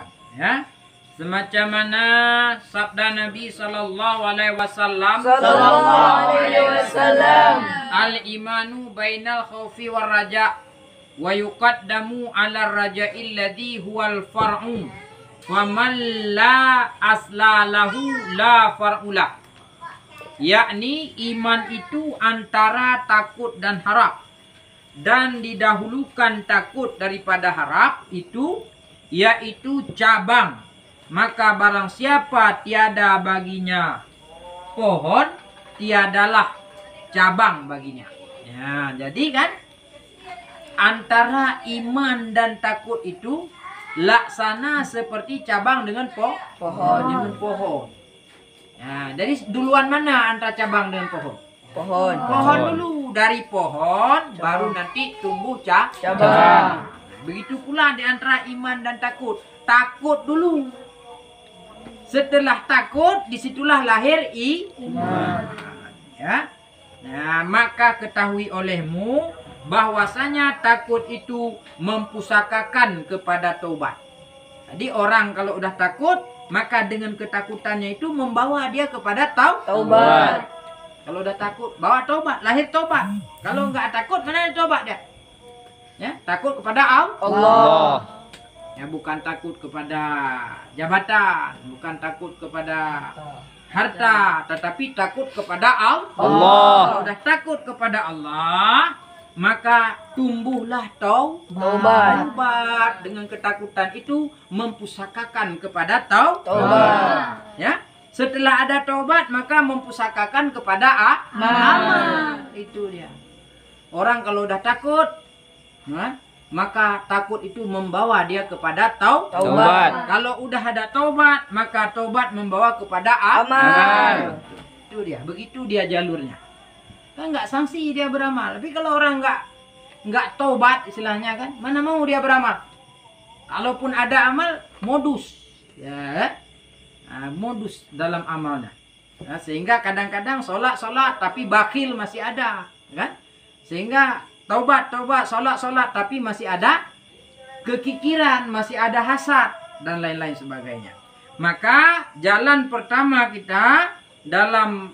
ketakutan, ya. Semacam mana sabda Nabi sallallahu alaihi wasallam, al-imanu bainal khaufi war raja wa yuqaddamu 'ala raja'il ladzi huwal far'u wa man la asla lahu la far'ula. Yakni iman itu antara takut dan harap, dan didahulukan takut daripada harap itu yaitu cabang. Maka barang siapa tiada baginya pohon, tiadalah cabang baginya. Ya, jadi kan antara iman dan takut itu laksana seperti cabang dengan pohon. Dengan pohon. Ya, jadi duluan mana antara cabang dengan pohon? Pohon dulu, dari pohon baru nanti tumbuh cabang. Begitu pula di antara iman dan takut. Takut dulu. Setelah takut, disitulah lahir iman. Ya. Nah, maka ketahui olehmu bahwasanya takut itu mempusakakan kepada taubat. Jadi orang kalau udah takut, maka dengan ketakutannya itu membawa dia kepada taubat. Kalau udah takut, bawa taubat, lahir taubat. Kalau enggak takut, mana ada taubat dia? Ya, takut kepada Allah. Ya, bukan takut kepada jabatan, bukan takut kepada harta, tetapi takut kepada Allah. Kalau sudah takut kepada Allah, maka tumbuhlah taubat. Dengan ketakutan itu mempusakakan kepada taubat. Ya, setelah ada taubat maka mempusakakan kepada amal. Itu dia. Orang kalau udah takut, maka takut itu membawa dia kepada taubat. Kalau udah ada taubat, maka taubat membawa kepada amal. Itu dia, begitu dia jalurnya. Kan nggak sanksi dia beramal. Tapi kalau orang nggak taubat istilahnya kan, mana mau dia beramal? Kalaupun ada amal, modus, ya, modus dalam amalnya. Ya, sehingga kadang-kadang sholat tapi bakhil masih ada, kan? Sehingga taubat, sholat, tapi masih ada kekikiran, masih ada hasad, dan lain-lain sebagainya. Maka jalan pertama kita dalam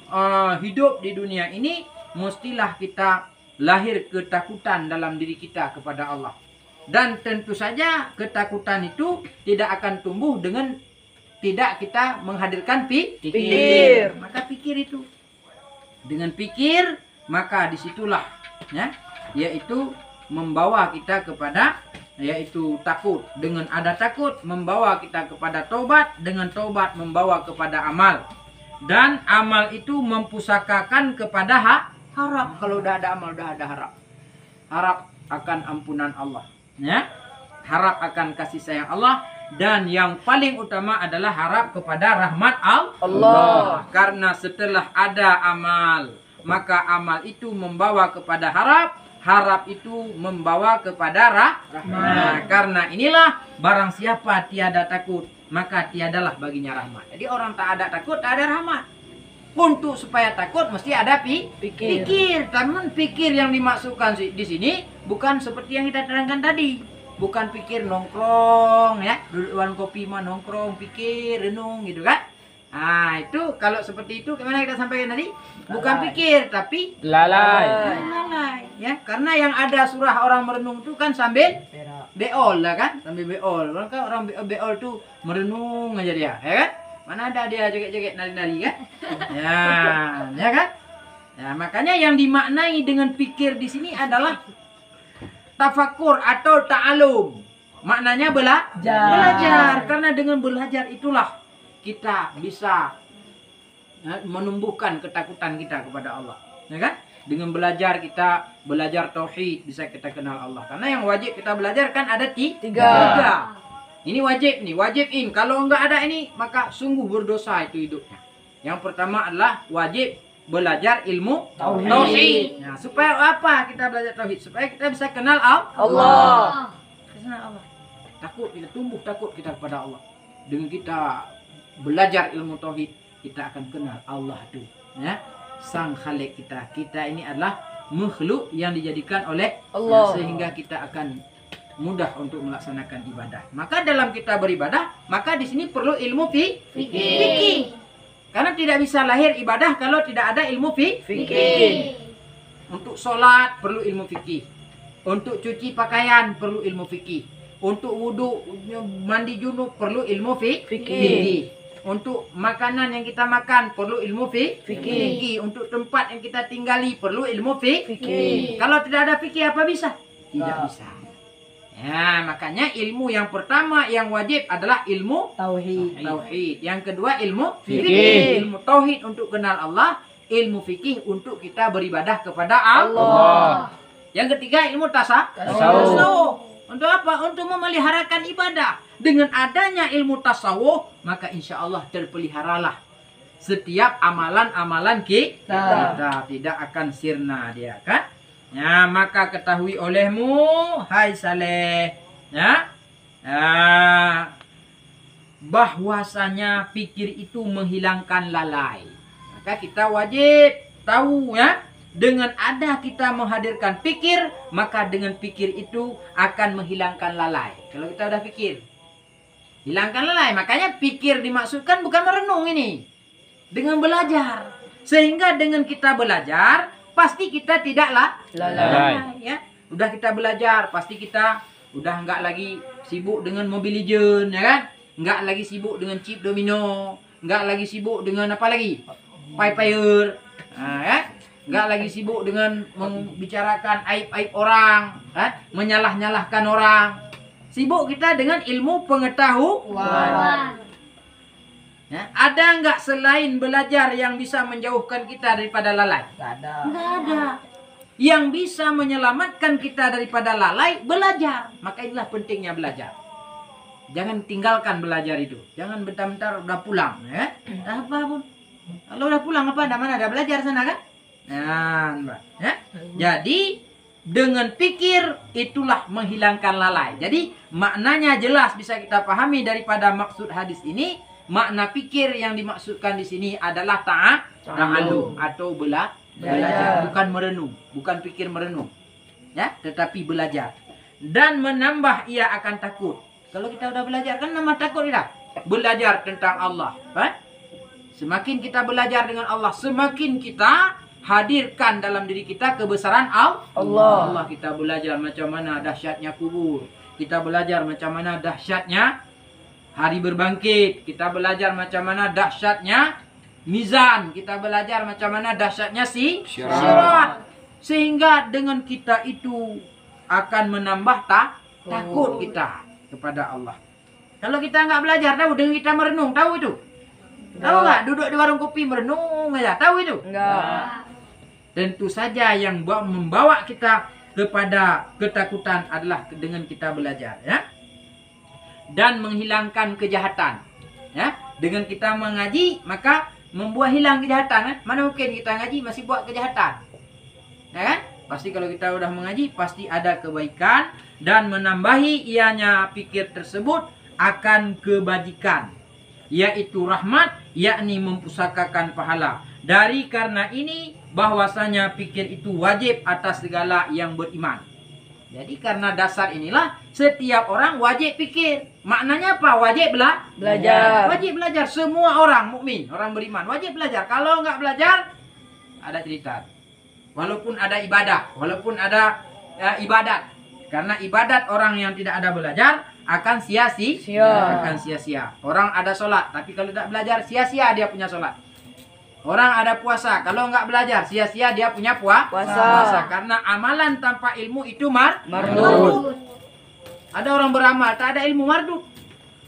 hidup di dunia ini, mestilah kita lahir ketakutan dalam diri kita kepada Allah. Dan tentu saja ketakutan itu tidak akan tumbuh dengan tidak kita menghadirkan pikir. Maka pikir itu. Dengan pikir, maka disitulah, ya, yaitu membawa kita kepada yaitu takut. Dengan ada takut membawa kita kepada taubat, dengan taubat membawa kepada amal, dan amal itu mempusakakan kepada harap. Kalau udah ada amal, udah ada harap akan ampunan Allah, ya, harap akan kasih sayang Allah, dan yang paling utama adalah harap kepada rahmat Allah. Karena setelah ada amal, maka amal itu membawa kepada harap itu membawa kepada rahmat. Nah, karena inilah barang siapa tiada takut, maka tiadalah baginya rahmat. Jadi orang tak ada takut, tak ada rahmat. Untuk supaya takut mesti ada pikir. Namun pikir yang dimaksudkan di sini bukan seperti yang kita terangkan tadi. Bukan pikir nongkrong, ya, duduk warung kopi mah nongkrong, pikir, renung gitu kan. Nah, itu kalau seperti itu gimana kita sampaikan tadi? Bukan pikir tapi lalai, ya. Karena yang ada surah orang merenung itu kan sambil beol lah kan, sambil beol. Kan orang beol tuh merenung aja dia, ya kan? Mana ada dia joget-joget nari-nari kan? Ya kan? Ya, makanya yang dimaknai dengan pikir di sini adalah tafakur atau ta'alum. Maknanya belajar. Karena dengan belajar itulah kita bisa menumbuhkan ketakutan kita kepada Allah, ya kan? Dengan belajar kita belajar tauhid, bisa kita kenal Allah. Karena yang wajib kita belajar kan ada tiga. Ini wajib nih, wajib. Kalau enggak ada ini, maka sungguh berdosa itu hidupnya. Yang pertama adalah wajib belajar ilmu tauhid. Nah, supaya apa kita belajar tauhid? Supaya kita bisa kenal Allah. Kenal Allah. Takut kita, tumbuh takut kita kepada Allah. Dengan kita belajar ilmu tauhid, kita akan kenal Allah itu, ya, sang khalik kita. Kita ini adalah makhluk yang dijadikan oleh Allah, sehingga kita akan mudah untuk melaksanakan ibadah. Maka dalam kita beribadah, maka di sini perlu ilmu fikih. Karena tidak bisa lahir ibadah kalau tidak ada ilmu fikih. Untuk sholat perlu ilmu fikih. Untuk cuci pakaian perlu ilmu fikih. Untuk wudhu, mandi junub perlu ilmu fikih. Untuk makanan yang kita makan perlu ilmu fikih. Untuk tempat yang kita tinggali perlu ilmu fikih. Kalau tidak ada fikih apa bisa? Tidak bisa. Ya, makanya ilmu yang pertama yang wajib adalah ilmu tauhid. Yang kedua ilmu fikih. Ilmu tauhid untuk kenal Allah, ilmu fikih untuk kita beribadah kepada Allah. Yang ketiga ilmu tasawuf. Untuk apa? Untuk memeliharakan ibadah. Dengan adanya ilmu tasawuf, maka insya Allah terpeliharalah setiap amalan-amalan kita. Tidak akan sirna dia, kan? Ya, maka ketahui olehmu, hai Saleh, ya, bahwasanya pikir itu menghilangkan lalai. Maka kita wajib tahu, ya. Dengan ada kita menghadirkan pikir, maka dengan pikir itu akan menghilangkan lalai. Kalau kita udah pikir, hilangkan lalai. Makanya pikir dimaksudkan bukan merenung ini. Dengan belajar. Sehingga dengan kita belajar, pasti kita tidaklah lalai. Ya. Udah kita belajar, pasti kita udah nggak lagi sibuk dengan Mobile Legends, ya kan? Nggak lagi sibuk dengan chip domino. Nggak lagi sibuk dengan apa lagi? Fire. Ya. Nggak lagi sibuk dengan membicarakan aib-aib orang, menyalah-nyalahkan orang. Sibuk kita dengan ilmu pengetahuan. Ya, ada nggak selain belajar yang bisa menjauhkan kita daripada lalai? Nggak ada. Yang bisa menyelamatkan kita daripada lalai, belajar. Maka inilah pentingnya belajar. Jangan tinggalkan belajar itu. Jangan bentar-bentar udah pulang, ya. Apa pun. Kalau udah pulang apa? Mana ada belajar sana, kan? Nah, ya. Jadi dengan pikir itulah menghilangkan lalai. Jadi maknanya jelas bisa kita pahami daripada maksud hadis ini. Makna pikir yang dimaksudkan di sini adalah ta'allum atau belajar, bukan merenung, bukan pikir merenung, ya, tetapi belajar. Dan menambah ia akan takut. Kalau kita udah belajar kan nambah takut tidak? Belajar tentang Allah, semakin kita belajar dengan Allah, semakin kita hadirkan dalam diri kita kebesaran Allah. Kita belajar macam mana dahsyatnya kubur. Kita belajar macam mana dahsyatnya hari berbangkit. Kita belajar macam mana dahsyatnya mizan. Kita belajar macam mana dahsyatnya sirat. Sehingga dengan kita itu akan menambah takut kita kepada Allah. Kalau kita nggak belajar, tahu dengan kita merenung, tahu itu? Tahu nggak? Duduk di warung kopi merenung aja, tahu itu? Enggak. Tentu saja yang membawa kita kepada ketakutan adalah dengan kita belajar, ya. Dan menghilangkan kejahatan, ya. Dengan kita mengaji maka membuat hilang kejahatan, kan? Mana mungkin kita ngaji masih buat kejahatan, ya kan? Pasti kalau kita udah mengaji pasti ada kebaikan dan menambahi ianya pikir tersebut akan kebajikan, yaitu rahmat, yakni mempusakakan pahala. Dari karena ini bahwasanya pikir itu wajib atas segala yang beriman. Jadi karena dasar inilah setiap orang wajib pikir. Maknanya apa? Wajib belajar. Wajib belajar. Semua orang mukmin, orang beriman wajib belajar. Kalau nggak belajar, ada cerita. Walaupun ada ibadah, walaupun ada ibadat. Karena ibadat orang yang tidak ada belajar akan sia-sia. Orang ada sholat, tapi kalau tidak belajar sia-sia dia punya sholat. Orang ada puasa, kalau nggak belajar sia-sia dia punya puasa. Karena amalan tanpa ilmu itu mardud. Ada orang beramal tak ada ilmu mardud.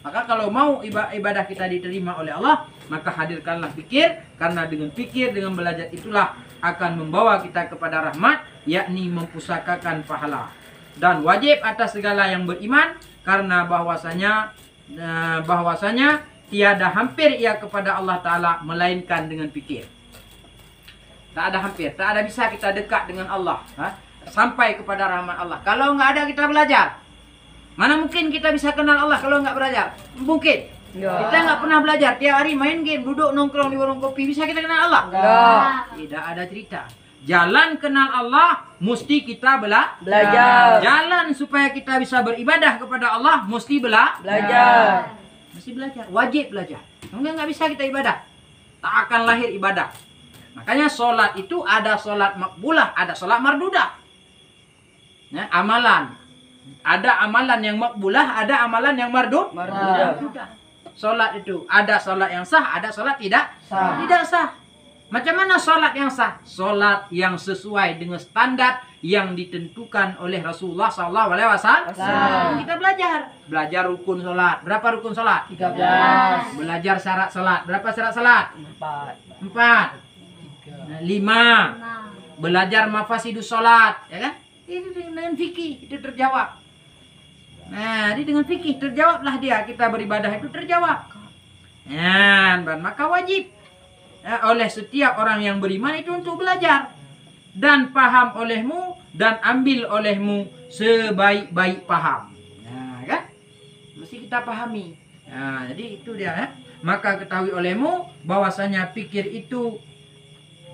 Maka kalau mau ibadah kita diterima oleh Allah, maka hadirkanlah pikir. Karena dengan pikir, dengan belajar itulah akan membawa kita kepada rahmat, yakni mempusakakan pahala. Dan wajib atas segala yang beriman, karena bahwasanya tiada hampir ia kepada Allah Ta'ala melainkan dengan pikir. Tak ada hampir, tak ada bisa kita dekat dengan Allah, sampai kepada rahmat Allah kalau nggak ada kita belajar. Mana mungkin kita bisa kenal Allah kalau nggak belajar? Mungkin. Kita nggak pernah belajar, tiap hari main game, duduk nongkrong di warung kopi, bisa kita kenal Allah? Tidak ada cerita. Jalan kenal Allah mesti kita Belajar. Jalan supaya kita bisa beribadah kepada Allah mesti Belajar. Mesti belajar, wajib belajar. Enggak bisa kita ibadah. Tak akan lahir ibadah. Makanya sholat itu ada sholat makbulah, ada sholat mardudah. Ya, amalan. Ada amalan yang makbulah, ada amalan yang mardudah. Sholat itu ada sholat yang sah, ada sholat tidak sah. Macam mana sholat yang sah? Sholat yang sesuai dengan standar yang ditentukan oleh Rasulullah SAW. Kita belajar rukun sholat. Berapa rukun sholat? 13. Belajar syarat sholat. Berapa syarat sholat? 4. 5. Belajar mafasidus sholat, ya kan? Itu dengan fikih itu terjawab. Nah, ini dengan fikih terjawablah dia. Kita beribadah itu terjawab. Dan maka wajib oleh setiap orang yang beriman itu untuk belajar dan paham olehmu dan ambil olehmu sebaik-baik paham. Nah, kan? Mesti kita pahami. Nah, jadi itu dia. Maka ketahui olehmu bahwasanya pikir itu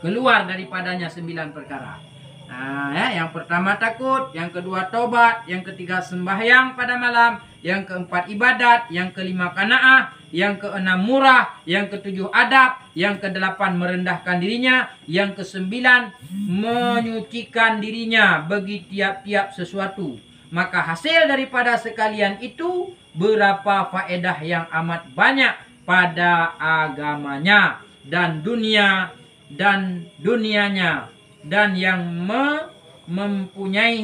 keluar daripadanya 9 perkara. Nah, yang pertama takut, yang kedua tobat, yang ketiga sembahyang pada malam, yang keempat ibadat, yang kelima qanaah, yang keenam murah, yang ketujuh adab, yang kedelapan merendahkan dirinya, yang kesembilan menyucikan dirinya bagi tiap-tiap sesuatu. Maka hasil daripada sekalian itu berapa faedah yang amat banyak pada agamanya dan dunianya. Dan yang mempunyai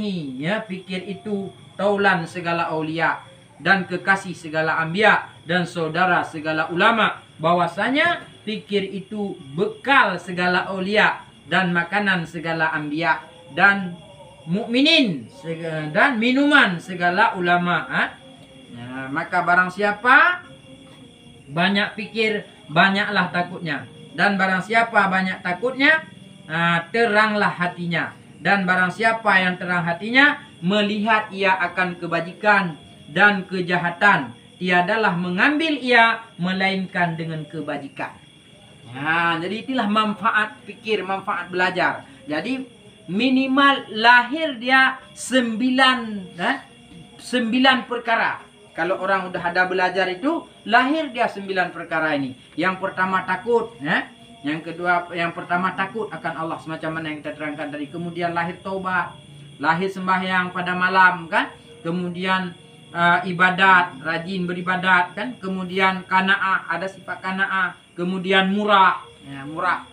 pikir itu taulan segala aulia dan kekasih segala anbiya dan saudara segala ulama, bahwasanya pikir itu bekal segala aulia dan makanan segala anbiya dan mukminin dan minuman segala ulama. Nah, maka barang siapa banyak pikir, banyaklah takutnya, dan barang siapa banyak takutnya, teranglah hatinya. Dan barang siapa yang terang hatinya, melihat ia akan kebajikan dan kejahatan, tiadalah mengambil ia melainkan dengan kebajikan. Nah, jadi itulah manfaat pikir, manfaat belajar. Jadi minimal lahir dia 9 perkara. Kalau orang udah ada belajar itu, lahir dia 9 perkara ini. Yang pertama takut, yang kedua, yang pertama takut akan Allah semacam mana yang kita terangkan tadi. Kemudian lahir taubat, lahir sembahyang pada malam, kan? Kemudian ibadat, rajin beribadat, kan? Kemudian qanaah, ada sifat qanaah. Kemudian murah, murah,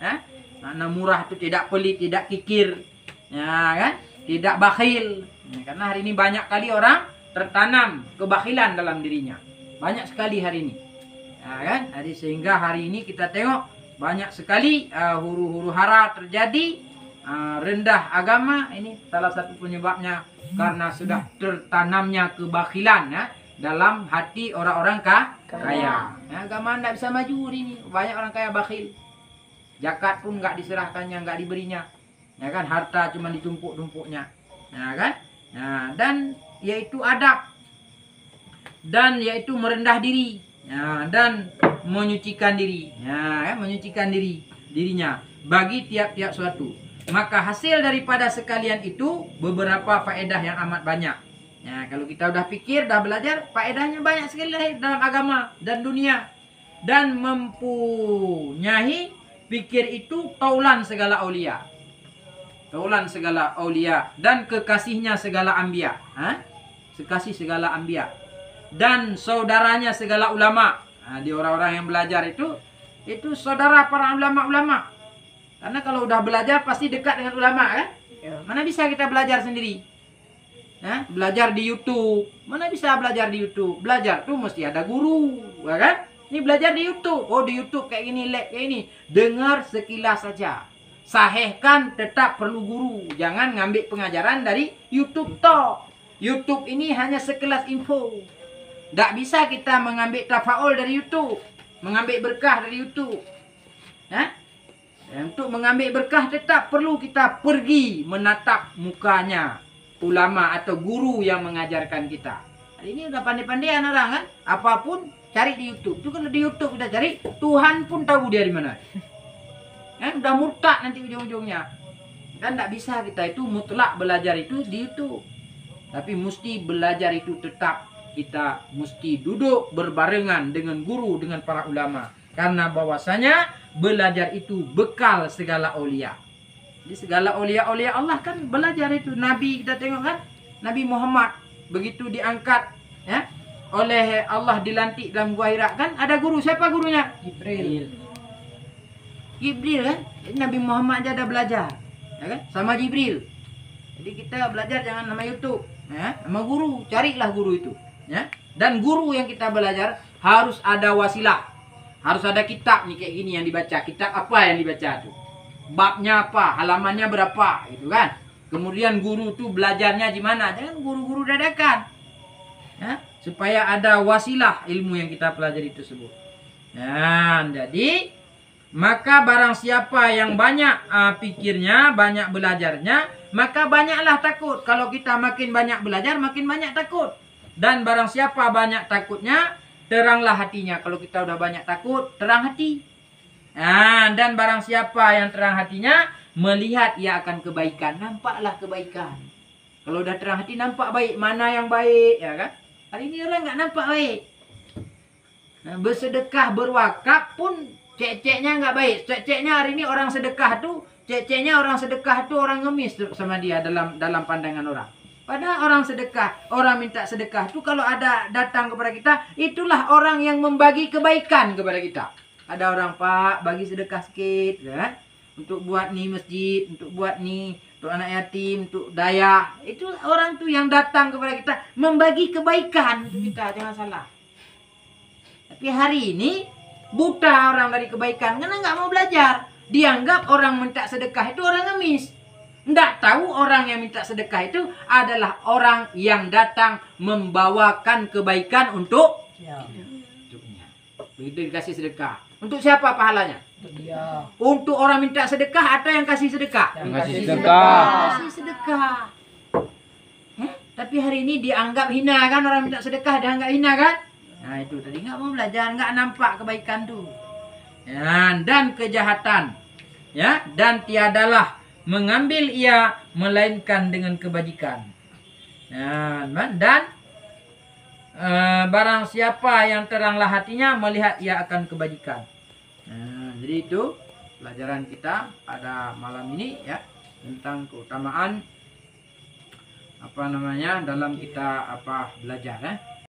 Karena murah itu tidak pelit, tidak kikir, kan? Tidak bakhil. Karena hari ini banyak kali orang tertanam kebakhilan dalam dirinya. Banyak sekali hari ini, kan? Jadi sehingga hari ini kita tengok banyak sekali huru-huru hara terjadi, rendah agama. Ini salah satu penyebabnya karena sudah tertanamnya kebakhilan dalam hati orang-orang kaya. Agama tidak bisa maju hari ini. Banyak orang kaya bakhil. Zakat pun nggak diserahkannya, nggak diberinya. Ya kan, harta cuma ditumpuk-tumpuknya. Ya kan? Dan yaitu adab, dan yaitu merendah diri, dan menyucikan diri, menyucikan dirinya bagi tiap-tiap suatu. Maka hasil daripada sekalian itu beberapa faedah yang amat banyak. Kalau kita udah pikir, udah belajar, faedahnya banyak sekali dalam agama dan dunia. Dan mempunyai pikir itu taulan segala aulia, taulan segala aulia dan kekasihnya segala anbiya, kekasih segala anbiya dan saudaranya segala ulama. Di orang-orang yang belajar itu saudara para ulama-ulama. Karena kalau udah belajar pasti dekat dengan ulama, kan? Mana bisa kita belajar sendiri? Belajar di YouTube. Mana bisa belajar di YouTube? Belajar tuh mesti ada guru, kan? Ini belajar di YouTube. Oh, di YouTube kayak gini, kayak ini. Dengar sekilas saja. Sahihkan tetap perlu guru. Jangan ngambil pengajaran dari YouTube toh. YouTube ini hanya sekelas info. Tak bisa kita mengambil tafaul dari YouTube, mengambil berkah dari YouTube. Untuk mengambil berkah tetap perlu kita pergi menatap mukanya ulama atau guru yang mengajarkan kita. Hari ini udah pandai-pandaian orang, kan? Apapun cari di YouTube. Itu kalau di YouTube kita cari, Tuhan pun tahu dia di mana. Udah murtad nanti ujung-ujungnya. Kan tidak bisa kita itu mutlak belajar itu di YouTube. Tapi mesti belajar itu tetap kita mesti duduk berbarengan dengan guru, dengan para ulama. Karena bahwasanya belajar itu bekal segala aulia. Jadi segala aulia-aulia Allah kan belajar itu. Nabi kita tengok kan, Nabi Muhammad begitu diangkat ya oleh Allah, dilantik dalam gua Hira kan ada guru. Siapa gurunya? Jibril. Jibril kan. Jadi Nabi Muhammad aja ada belajar. Ya kan? Sama Jibril. Jadi kita belajar jangan nama YouTube, ya, nama guru, carilah guru itu, ya. Dan guru yang kita belajar harus ada wasilah, harus ada kitab nih kayak gini yang dibaca. Kitab apa yang dibaca tuh? Babnya apa? Halamannya berapa? Gitu kan? Kemudian guru tuh belajarnya gimana? Jangan guru-guru dadakan, ya, supaya ada wasilah ilmu yang kita pelajari tersebut. Nah, jadi maka barang siapa yang banyak pikirnya, banyak belajarnya, maka banyaklah takut. Kalau kita makin banyak belajar, makin banyak takut. Dan barang siapa banyak takutnya, teranglah hatinya. Kalau kita udah banyak takut, terang hati. Nah, dan barang siapa yang terang hatinya, melihat ia akan kebaikan. Nampaklah kebaikan. Kalau udah terang hati, nampak baik. Mana yang baik, ya kan? Hari ini orang nggak nampak baik. Nah, bersedekah, berwakaf pun cek-ceknya nggak baik. Cek-ceknya hari ini orang sedekah tuh, cek-ceknya orang sedekah tuh orang ngemis tuh sama dia dalam pandangan orang. Padahal orang sedekah, orang minta sedekah tuh kalau ada datang kepada kita, itulah orang yang membagi kebaikan kepada kita. Ada orang, Pak, bagi sedekah sedikit, ya, untuk buat nih masjid, untuk buat nih untuk anak yatim, untuk daya. Itu orang tuh yang datang kepada kita membagi kebaikan untuk kita, jangan salah. Tapi hari ini buta orang dari kebaikan karena nggak mau belajar. Dianggap orang minta sedekah itu orang ngemis. Nggak tahu orang yang minta sedekah itu adalah orang yang datang membawakan kebaikan untuknya. Begitu dikasih sedekah. Untuk siapa pahalanya? Untuk dia. Untuk orang minta sedekah atau yang kasih sedekah? Yang kasih kasih sedekah. Kasih sedekah. Tapi hari ini dianggap hina kan, orang minta sedekah dianggap hina kan? Nah itu tadi nggak mau belajar, nggak nampak kebaikan tuh. Ya, dan kejahatan, ya, dan tiadalah mengambil ia melainkan dengan kebajikan. Nah, dan barang siapa yang teranglah hatinya melihat ia akan kebajikan. Nah, jadi itu pelajaran kita pada malam ini ya tentang keutamaan apa namanya dalam kita belajar ya.